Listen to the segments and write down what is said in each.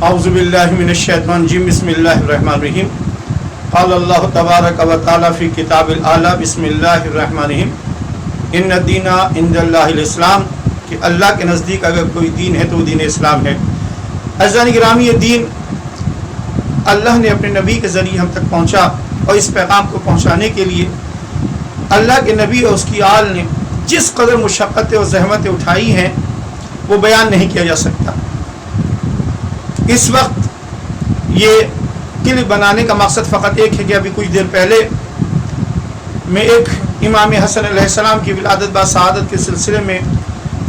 اعوذ باللہ من الشیطان الرجیم بسم اللہ الرحمن الرحیم قال اللہ تبارک و تعالی فی کتاب الاعلی بسم اللہ الرحمن الرحیم ان الدین عند اللہ الاسلام کہ اللہ کے نزدیک اگر کوئی دین ہے تو وہ دین اسلام ہے۔ عزیزان گرامی، یہ دین اللہ نے اپنے نبی کے ذریعے ہم تک پہنچا اور اس پیغام کو پہنچانے کے لیے اللہ کے نبی اور اس کی آل نے جس قدر مشقتیں اور زحمتیں اٹھائی ہیں وہ بیان نہیں کیا جا سکتا۔ اس وقت یہ کلپ بنانے کا مقصد فقط ایک ہے کہ ابھی کچھ دیر پہلے میں ایک امام حسن علیہ السلام کی ولادت با سعادت کے سلسلے میں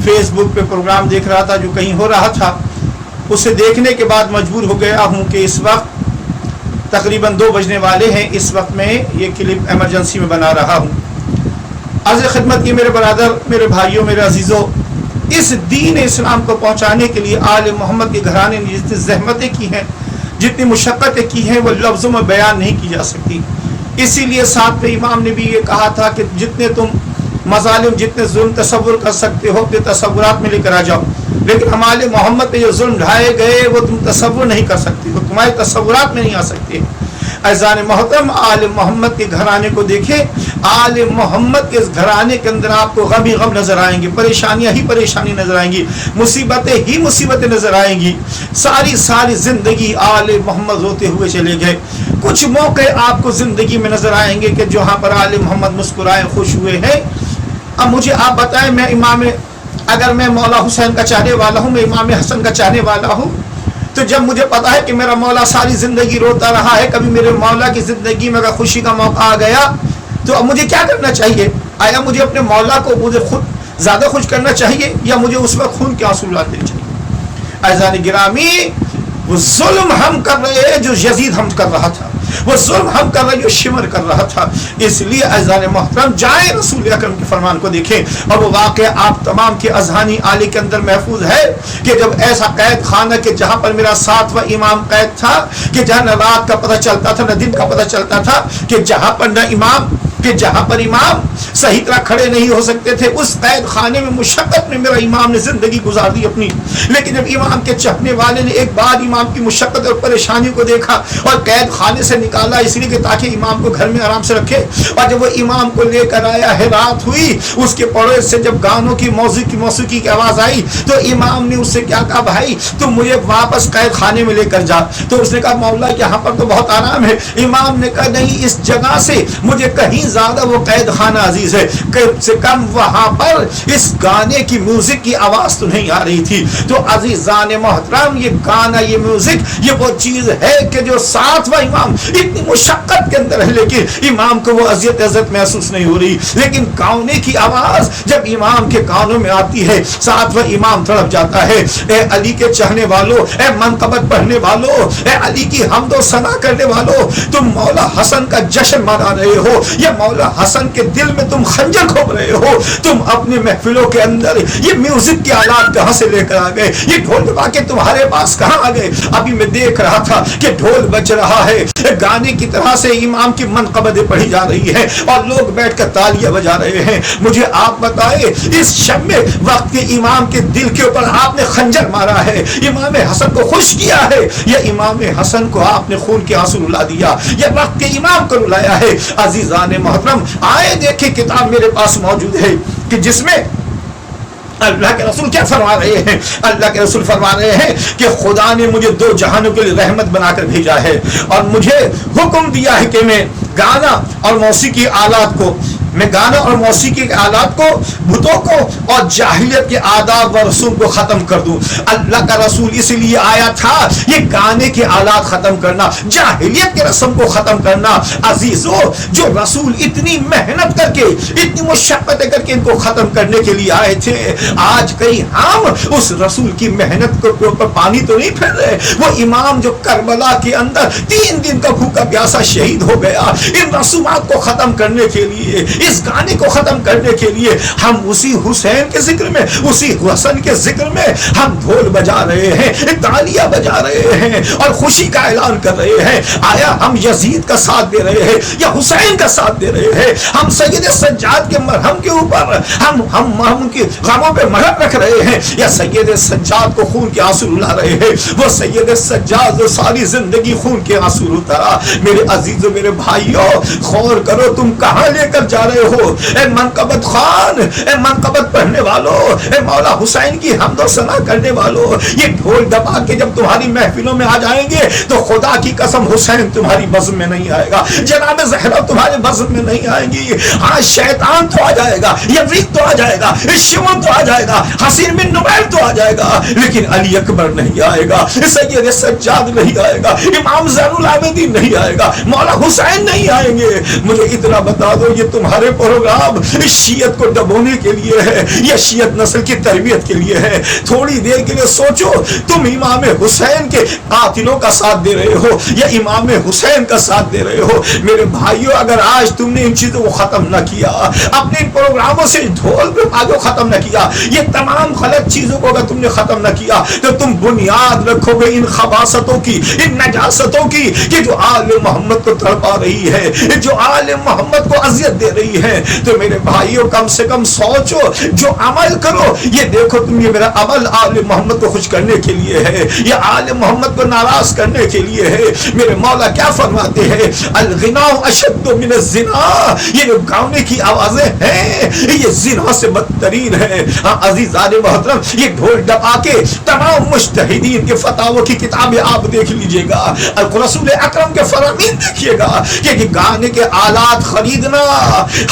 فیس بک پہ پروگرام دیکھ رہا تھا جو کہیں ہو رہا تھا۔ اسے دیکھنے کے بعد مجبور ہو گیا ہوں کہ اس وقت تقریباً 2 بجنے والے ہیں، اس وقت میں یہ کلپ ایمرجنسی میں بنا رہا ہوں۔ عرض خدمت کی میرے برادر، میرے بھائیوں، میرے عزیزوں، اس دین اسلام کو پہنچانے کے لیے آل محمد کے گھرانے نے جتنی زحمتیں کی ہیں، جتنی مشقتیں کی ہیں، وہ لفظوں میں بیان نہیں کی جا سکتی۔ اسی لیے ساتھ میں امام نے بھی یہ کہا تھا کہ جتنے تم مظالم، جتنے ظلم تصور کر سکتے ہو اپنے تصورات میں لے کر آ جاؤ، لیکن ہمارے محمد پہ جو ظلم ڈھائے گئے وہ تم تصور نہیں کر سکتے، وہ تمہارے تصورات میں نہیں آ سکتے۔ عزیزان محترم، آل محمد کے گھرانے کو دیکھیں، آل محمد کے گھرانے کے اندر آپ کو غم ہی غم نظر آئیں گی، پریشانیاں ہی پریشانی نظر آئیں گی، مصیبتیں ہی مصیبتیں نظر آئیں گی۔ ساری زندگی آل محمد روتے ہوئے چلے گئے۔ کچھ موقع آپ کو زندگی میں نظر آئیں گے کہ جہاں پر آل محمد مسکرائے خوش ہوئے ہیں۔ اب مجھے آپ بتائیں، اگر میں مولا حسین کا چاہنے والا ہوں، میں امام حسن کا چاہنے والا ہوں، تو جب مجھے پتا ہے کہ میرا مولا ساری زندگی روتا رہا ہے، کبھی میرے مولا کی زندگی میں اگر خوشی کا موقع آ گیا تو اب مجھے کیا کرنا چاہیے؟ آیا مجھے اپنے مولا کو مجھے خود زیادہ خوش کرنا چاہیے یا مجھے اس وقت خون کے آنسو لانے چاہیے؟ عزیزان گرامی، وہ ظلم ہم کر رہے جو یزید ہم کر رہا تھا، وہ ظلم ہم کر رہے جو شمر کر رہا تھا۔ اس لیے عزیزان محترم، جائیں رسول اکرم کے فرمان کو دیکھیں، اور وہ واقعہ آپ تمام کے اذہانی آلے کے اندر محفوظ ہے کہ جب ایسا قید خانہ کہ جہاں پر میرا 7واں امام قید تھا، کہ جہاں نہ رات کا پتہ چلتا تھا نہ دن کا پتہ چلتا تھا، کہ جہاں پر امام صحیح طرح کھڑے نہیں ہو سکتے تھے، اس قید خانے میں مشقت میں میرا امام نے زندگی گزار دی اپنی۔ لیکن جب امام کے چاہنے والے نے ایک بار امام کی مشقت اور پریشانی کو دیکھا اور قید خانے سے نکالا، اس لیے کہ تاکہ امام کو گھر میں آرام سے رکھے، اور جب وہ امام کو لے کر آیا ہے، رات ہوئی، اس کے پڑوس سے جب گانوں کی موسیقی کی آواز آئی تو امام نے اس سے کیا کہا، بھائی تم مجھے واپس قید خانے میں لے کر جا۔ تو اس نے کہا، مولا یہاں پر تو بہت آرام ہے۔ امام نے کہا، نہیں، اس جگہ سے مجھے کہیں زیادہ وہ قید خانہ عزیز ہے، کم سے کم وہاں پر اس گانے کی میوزک کی آواز تو نہیں آ رہی تھی۔ تو عزیزان محترم، یہ گانا، یہ میوزک، یہ وہ چیز ہے کہ جو 7واں امام اتنی مشقت کے اندر ہے، لیکن امام کو وہ اذیت محسوس نہیں ہو رہی، لیکن گانے کی آواز جب امام کے کانوں میں آتی ہے، 7واں امام تڑپ جاتا ہے۔ اے علی کے چاہنے والوں، اے منقبت پڑھنے والوں، اے علی کی حمد و ثنا کرنے والوں، تم مولا حسن کا جشن منا رہے ہو یا مولا حسن کے دل میں تم خنجر کھوپ رہے ہو؟ تم اپنے محفلوں کے اندر یہ میوزک کے آلات کہاں سے لے کر آ گئے؟ یہ ڈھول دبا کے تمہارے پاس کہاں آ گئے؟ ابھی میں دیکھ رہا تھا کہ ڈھول بج رہا ہے، گانے کی طرح سے امام کی منقبتیں پڑھی جا رہی ہیں اور لوگ بیٹھ کر تالیاں بجا رہے ہیں۔ مجھے آپ بتائیں، اس شب میں وقت کے امام کے دل کے اوپر آپ نے خنجر مارا ہے، امام حسن کو خوش کیا ہے، یا امام حسن کو آپ نے خون کے آنسو رلا دیا، یا وقت کے امام کو رلایا ہے؟ عزیزان محترم، آئے دیکھیں، کتاب میرے پاس موجود ہے کہ جس میں اللہ کے رسول کیا فرما رہے ہیں۔ اللہ کے رسول فرما رہے ہیں کہ خدا نے مجھے 2 جہانوں کے لیے رحمت بنا کر بھیجا ہے، اور مجھے حکم دیا ہے کہ میں گانا اور موسیقی کے آلات کو، بتوں کو اور جاہلیت کے آداب و رسوم کو ختم کر دوں۔ اللہ کا رسول اس لیے آیا تھا، یہ گانے کے آلات ختم کرنا، جاہلیت کے رسم کو ختم کرنا۔ عزیزو، جو رسول اتنی محنت کر کے، اتنی مشقتیں کر کے ان کو ختم کرنے کے لیے آئے تھے، آج کہیں ہم اس رسول کی محنت کے اوپر پانی تو نہیں پھیر رہے؟ وہ امام جو کربلا کے اندر 3 دن کا بھوکا پیاسا شہید ہو گیا، ان رسومات کو ختم کرنے کے لیے اس گانے کو ختم کرنے کے لیے ہم اسی حسین کے ذکر میں، اسی حسن کے ذکر میں ہم ڈھول بجا رہے ہیں، تالیاں بجا رہے ہیں اور خوشی کا اعلان کر رہے ہیں۔ آیا ہم یزید کا ساتھ دے رہے ہیں یا حسین کا ساتھ دے رہے ہیں؟ ہم سید سجاد کے مرہم کے اوپر ہم کے غموں پہ مرہم رکھ رہے ہیں یا سید سجاد کو خون کے آنسو رلا رہے ہیں؟ وہ سید سجاد جو ساری زندگی خون کے آنسو اتارا۔ میرے عزیزو، میرے بھائیو، غور کرو تم کہاں لے کر جا رہے ہو؟ اے منقبت خان، اے منقبت پڑھنے والوں، اے مولا حسین کی حمد و ثنا کرنے والوں، یہ ڈھول دبا کے جب تمہاری محفلوں میں آ جائیں گے تو خدا کی قسم حسین تمہاری بزم میں نہیں آئے گا، جناب زہرا تمہارے بزم میں نہیں آئیں گی۔ ہاں شیطان تو آ جائے گا، یزید تو آ جائے گا، شمعون تو آ جائے گا، حسین بن نبیل تو آ جائے گا، لیکن علی اکبر نہیں آئے گا، سید سجاد نہیں آئے گا، امام زین العابدین نہیں آئے گا، مولا حسین نہیں آئیں گے۔ مجھے اتنا بتا دو، یہ تمہارے پروگرام شیعت کو دبونے کے لیے ہے یا شیعت نسل کی تربیت کے لیے ہے؟ تھوڑی دیر کے لیے سوچو، تم امام حسین کے قاتلوں کا ساتھ دے رہے ہو یا امام حسین کا ساتھ دے رہے ہو؟ میرے بھائیوں، اگر آج تم نے ان چیزوں کو ختم نہ کیا، اپنے ان پروگراموں سے ڈھول پہ آگے ختم نہ کیا، یہ تمام غلط چیزوں کو اگر تم نے ختم نہ کیا تو تم بنیاد رکھو گے ان خباثتوں کی، ان نجاستوں کی کہ جو آل محمد کو تڑپا رہی ہے، جو آل محمد کو اذیت دے رہی ہے۔ تو میرے بھائیوں، کم سے کم سوچو، جو عمل کرو یہ دیکھو تم، یہ میرا عمل آل محمد کو خوش کرنے کے لیے ہے یا آل محمد کو ناراض کرنے کے لیے ہے؟ میرے مولا کیا فرماتے ہیں؟ الغناء اشد من الزنا، یہ جو گانے کی آوازیں ہیں یہ زنا سے بدترین ہے۔ ہاں عزیزان محترم، یہ ڈھول ڈبا کے تمام مجتہدین کے فتاوی کی کتابیں آپ دیکھ لیجئے گا، رسول اکرم کے فرامین دیکھیے گا کہ یہ گانے کے آلات خریدنا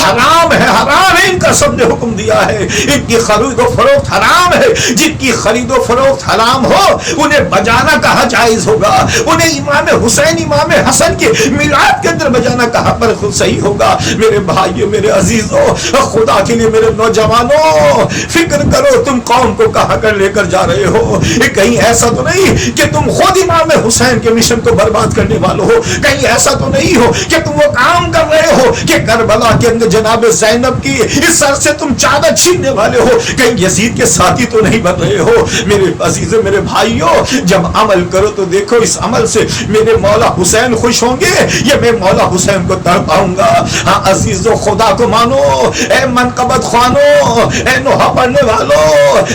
حرام ہے، حرام ہے، ان کا سب نے حکم دیا ہے، ان کی خرید و فروخت حرام ہے۔ جن کی خرید و فروخت حرام ہو انہیں بجانا کہاں جائز ہوگا؟ انہیں امام حسین امام حسن کے میلاد کے اندر بجانا کہاں پر خود صحیح ہوگا؟ میرے بھائیوں، میرے عزیزوں، خدا کے لیے میرے نوجوانوں فکر کرو، تم قوم کو کہاں کر لے کر جا رہے ہو؟ کہیں ایسا تو نہیں کہ تم خود امام حسین کے مشن کو برباد کرنے والے ہو؟ کہیں ایسا تو نہیں ہو کہ تم وہ کام کر رہے ہو کہ کربلا کے اندر جناب زینب کی اس سر سے تم چادر چھیننے والے ہو؟ کہیں یزید کے ساتھی تو نہیں بن رہے ہو؟ میرے عزیزوں، میرے بھائیوں، جب عمل کرو تو دیکھو اس عمل سے میرے مولا حسین خوش ہوں گے یا میں مولا حسین کو تڑپاؤں گا؟ ہاں عزیزوں، خدا کو مانو، اے منقبت خوانو، اے نوحہ پڑھنے والو،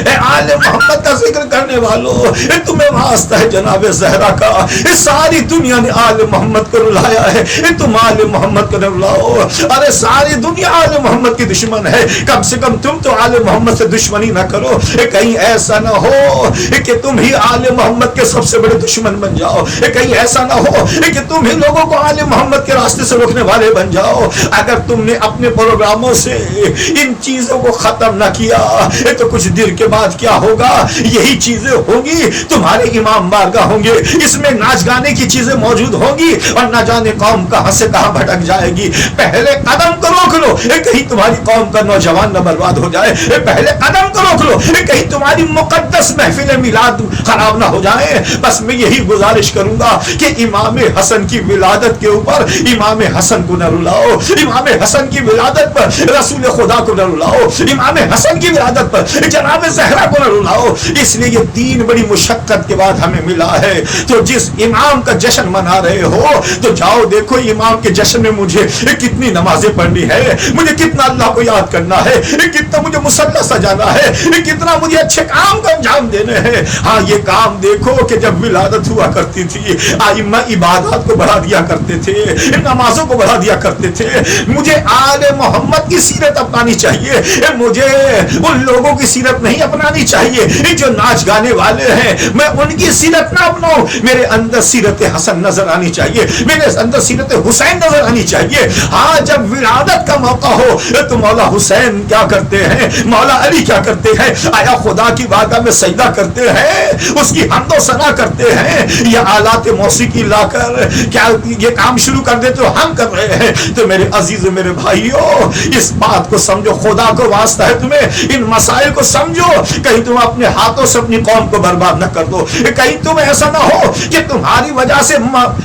اے آل محمد کا ذکر کرنے والو، تمہیں واسطہ ہے جناب زہرا کا، ساری دنیا نے آل محمد کو رلایا ہے، تم آل محمد کو رلاؤ۔ ارے ساری دنیا آل محمد کی دشمن ہے، کم سے کم تم تو آل محمد سے دشمنی نہ کرو۔ کہیں ایسا نہ ہو کہ تم ہی آل محمد کے سب سے بڑے دشمن بن جاؤ، کہیں ایسا نہ ہو کہ تم ہی لوگوں کو آل محمد کے راستے سے روکنے والے بن جاؤ۔ اگر تم نے اپنے پروگراموں سے ان چیزوں کو ختم نہ کیا تو کچھ دیر کے بعد کیا ہوگا؟ یہی چیزیں ہوں گی، تمہارے امام بارگاہ ہوں گے، اس میں ناچ گانے کی چیزیں موجود ہوں گی اور نہ جانے قوم کہاں سے کہاں بھٹک جائے گی۔ پہلے قدم کو روک لو، کہیں تمہاری قوم کا نوجوان نہ برباد ہو جائے۔ پہلے قدم کو روک لو، کہیں تمہاری مقدس محفل میلاد خراب نہ ہو جائے۔ بس میں یہی گزارش کروں گا کہ امام حسن کی ولادت کے اوپر امام حسن کو نہ رلاؤ، امام حسن کی ولادت پر رسول خدا کو نہ رلاؤ، امام حسن کی ولادت پر جناب زہرا کو نہ رلاؤ۔ اس لیے یہ دین بڑی مشقت کے بعد ہمیں ملا ہے۔ تو جس امام کا جشن منا رہے ہو تو جاؤ دیکھو امام کے جشن میں مجھے کتنی نمازیں پڑھنی ہے، مجھے کتنا اللہ کو یاد کرنا ہے، کتنا مجھے مصلی سجانا ہے، کتنا مجھے اچھے کام کا انجام دینے ہیں۔ ہاں یہ کام دیکھو کہ جب ولادت ہوا کرتی تھی ائمہ عبادات کو بڑھا دیا کرتے تھے، نمازوں کو بڑھا دیا کرتے تھے۔ مجھے آل محمد کی سیرت اپنانی چاہیے، مجھے ان لوگوں کی سیرت نہیں اپنانی چاہیے جو ناچ گانے والے ہیں۔ میں ان کی سیرت نہ اپناؤں، میرے اندر سیرت حسن نظر آنی چاہیے، میرے اندر سیرت حسین نظر آنی چاہیے۔ ہاں جب ولادت کا موقع ہو تو مولا حسین کیا کرتے ہیں، مولا علی کیا کرتے ہیں؟ آیا خدا کی بارگاہ میں سجدہ کرتے ہیں، اس کی حمد و ثنا کرتے ہیں، یا آلات موسیقی لا کر کیا یہ کام شروع کر دیتے تو ہم کر رہے ہیں؟ تو میرے عزیز میرے بھائیوں، اس بات کو سمجھو، خدا کو واسطہ ہے تمہیں ان مسائل کو سمجھو، کہیں تم اپنے ہاتھوں سے اپنی قوم کو برباد نہ کر دو، کہیں تم ایسا نہ ہو کہ تمہاری وجہ سے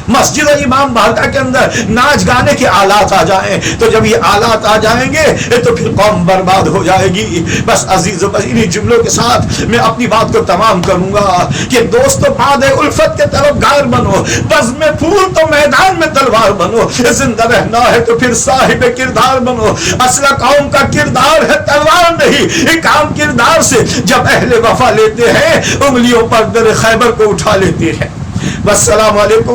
مسجد و امام بارگاہ کے اندر ناچ گانے کے آلات آ جائیں۔ تو جب یہ حالات آ جائیں گے تو پھر قوم برباد ہو جائے گی. بس عزیز و انہی جملوں کے ساتھ میں اپنی بات کو تمام کروں گا کہ دوستو بعد الفت کے طرف گار بنو, بزم میں پھول تو میدان میں تلوار بنو, زندہ رہنا ہے تو پھر صاحب کردار بنو. اصل قوم کا کردار ہے تلوار نہیں, ایک عام کردار سے جب اہل وفا لیتے ہیں انگلیوں پر در خیبر کو اٹھا لیتے ہیں. والسلام علیکم.